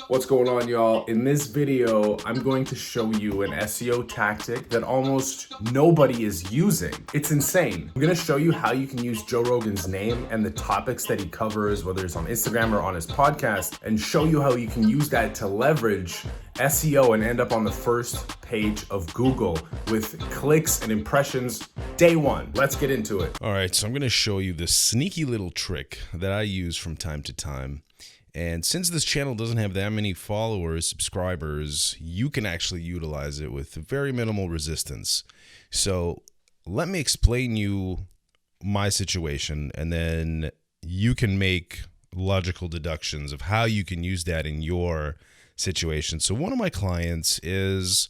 What's going on, y'all? In this video, I'm going to show you an SEO tactic that almost nobody is using. It's insane. I'm gonna show you how you can use Joe Rogan's name and the topics that he covers, whether it's on Instagram or on his podcast, and show you how you can use that to leverage SEO and end up on the first page of Google with clicks and impressions day one. Let's get into it. All right, so I'm gonna show you this sneaky little trick that I use from time to time. And since this channel doesn't have that many followers, subscribers, you can actually utilize it with very minimal resistance. So let me explain you my situation, and then you can make logical deductions of how you can use that in your situation. So one of my clients is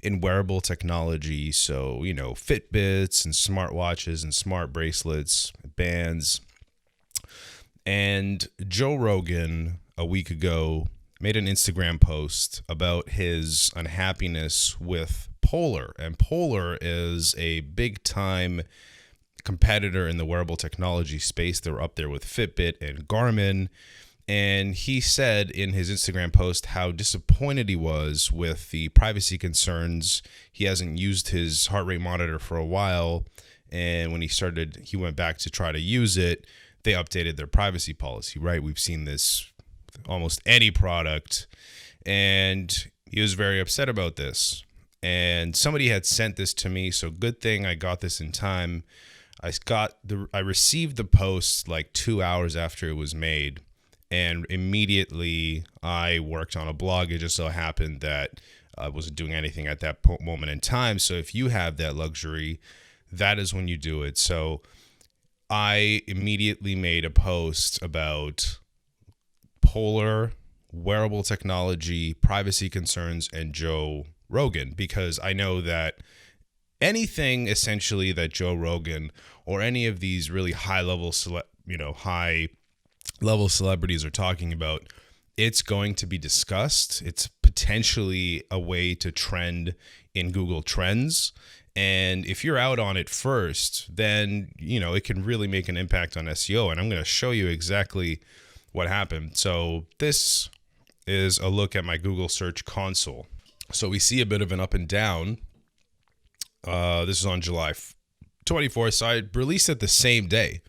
in wearable technology. So, you know, Fitbits and smartwatches and smart bracelets, bands. And Joe Rogan, a week ago, made an Instagram post about his unhappiness with Polar. And Polar is a big-time competitor in the wearable technology space. They're up there with Fitbit and Garmin. And he said in his Instagram post how disappointed he was with the privacy concerns. He hasn't used his heart rate monitor for a while. And when he went back to try to use it, they updated their privacy policy, right? We've seen this with almost any product, and he was very upset about this. And somebody had sent this to me, so good thing I got this in time. I received the post like 2 hours after it was made, and immediately I worked on a blog. It just so happened that I wasn't doing anything at that moment in time. So if you have that luxury, that is when you do it. So I immediately made a post about Polar, wearable technology, privacy concerns, and Joe Rogan, because I know that anything essentially that Joe Rogan or any of these really high-level celebrities are talking about, it's going to be discussed. It's potentially a way to trend in Google Trends. And if you're out on it first, then, you know, it can really make an impact on SEO. And I'm going to show you exactly what happened. So this is a look at my Google Search Console. So we see a bit of an up and down. This is on July 24th. So I released it the same day.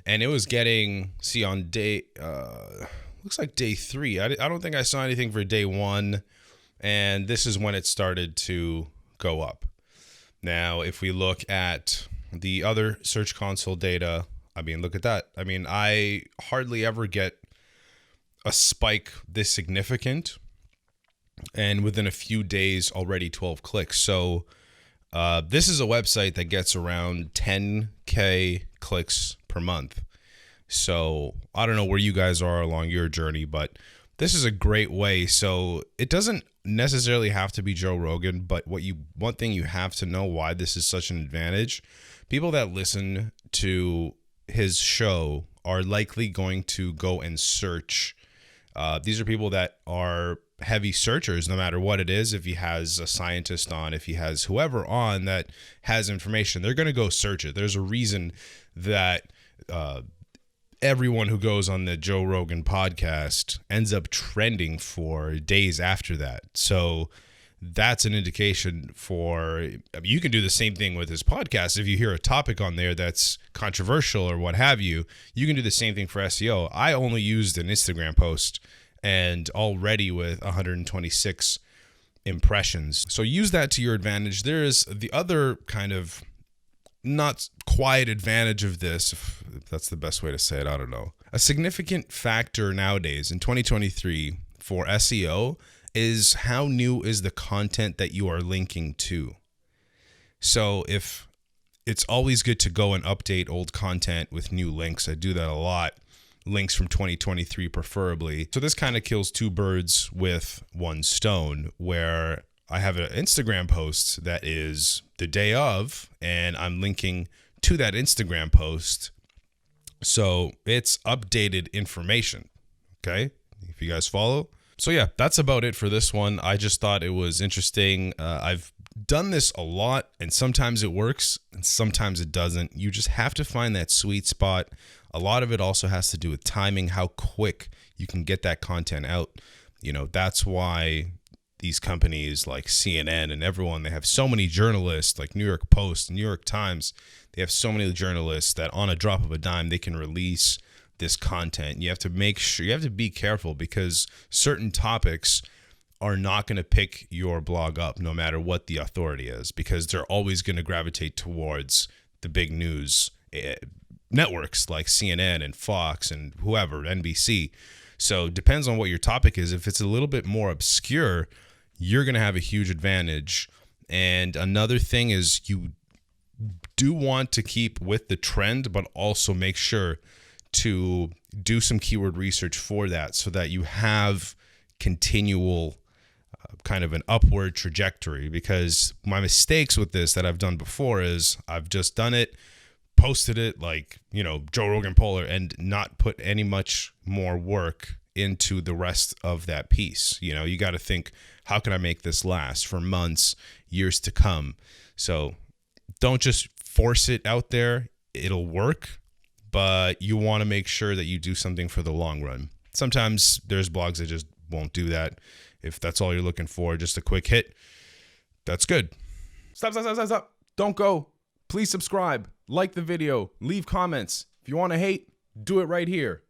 And it was getting, on day, looks like day 3. I don't think I saw anything for day 1. And this is when it started to go up. Now, if we look at the other Search Console data, I mean, look at that. I mean, I hardly ever get a spike this significant, and within a few days, already 12 clicks. So this is a website that gets around 10K clicks per month. So I don't know where you guys are along your journey, but this is a great way. So it doesn't necessarily have to be Joe Rogan, but one thing you have to know why this is such an advantage. People that listen to his show are likely going to go and search. These are people that are heavy searchers, no matter what it is. If he has a scientist on, if he has whoever on that has information, they're going to go search it. There's a reason that everyone who goes on the Joe Rogan podcast ends up trending for days after that. So that's an indication you can do the same thing with his podcast. If you hear a topic on there that's controversial or what have you, you can do the same thing for SEO. I only used an Instagram post and already with 126 impressions. So use that to your advantage. There is the other kind of not quiet advantage of this, if that's the best way to say it, I don't know. A significant factor nowadays in 2023 for SEO is how new is the content that you are linking to. So if it's always good to go and update old content with new links. I do that a lot. Links from 2023 preferably. So this kind of kills two birds with one stone, where I have an Instagram post that is the day of, and I'm linking to that Instagram post. So it's updated information. Okay. If you guys follow. So yeah, that's about it for this one. I just thought it was interesting. I've done this a lot, and sometimes it works and sometimes it doesn't. You just have to find that sweet spot. A lot of it also has to do with timing, how quick you can get that content out. You know, that's why these companies like CNN and everyone, they have so many journalists like New York Post, New York Times. They have so many journalists that on a drop of a dime, they can release this content. You have to make sure, you have to be careful, because certain topics are not going to pick your blog up no matter what the authority is, because they're always going to gravitate towards the big news networks like CNN and Fox and whoever, NBC. So it depends on what your topic is. If it's a little bit more obscure, you're going to have a huge advantage. And another thing is, you do want to keep with the trend, but also make sure to do some keyword research for that, so that you have continual kind of an upward trajectory. Because my mistakes with this that I've done before is I've just done it, posted it like, you know, Joe Rogan Polar, and not put any much more work into the rest of that piece. You know, you got to think, how can I make this last for months, years to come? So don't just force it out there. It'll work, but you want to make sure that you do something for the long run. Sometimes there's blogs that just won't do that. If that's all you're looking for, just a quick hit, that's good. Stop. Don't go. Please subscribe, like the video, leave comments. If you want to hate, do it right here.